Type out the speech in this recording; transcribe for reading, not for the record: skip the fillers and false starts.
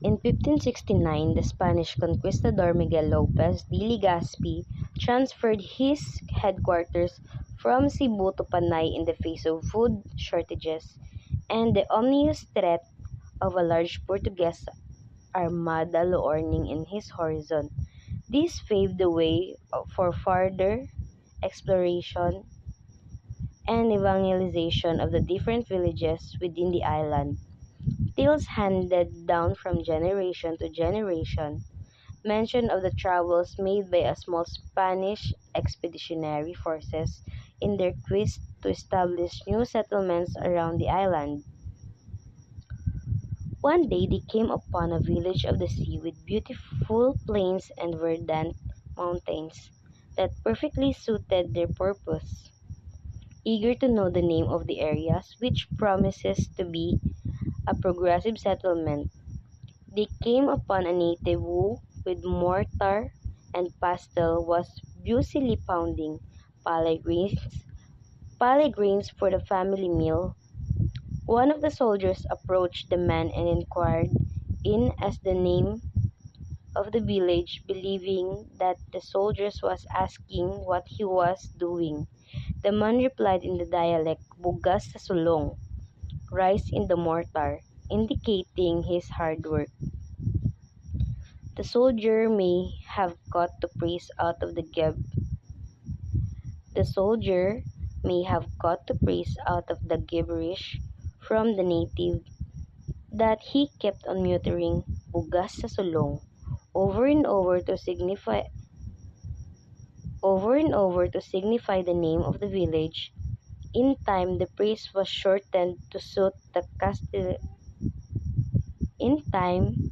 In 1569, the Spanish conquistador Miguel Lopez de Legazpi transferred his headquarters from Cebu to Panay in the face of food shortages and the ominous threat of a large Portuguese armada lowering in his horizon. This paved the way for further exploration and evangelization of the different villages within the island. Tales handed down from generation to generation mention of the travels made by a small Spanish expeditionary forces in their quest to establish new settlements around the island. One day they came upon a village of the sea with beautiful plains and verdant mountains that perfectly suited their purpose. Eager to know the name of the areas, which promises to be a progressive settlement, they came upon a native who, with mortar and pestle, was busily pounding palay grains for the family meal. One of the soldiers approached the man and inquired in as the name of the village, believing that the soldier was asking what he was doing. The man replied in the dialect, "Bugas sa sulong," rice in the mortar, indicating his hard work. The soldier may have got the praise out of the soldier may have got the praise out of the gibberish from the native that he kept on muttering "bugas sa sulong" over and over to signify the name of the village. In time, the praise was shortened to suit the in time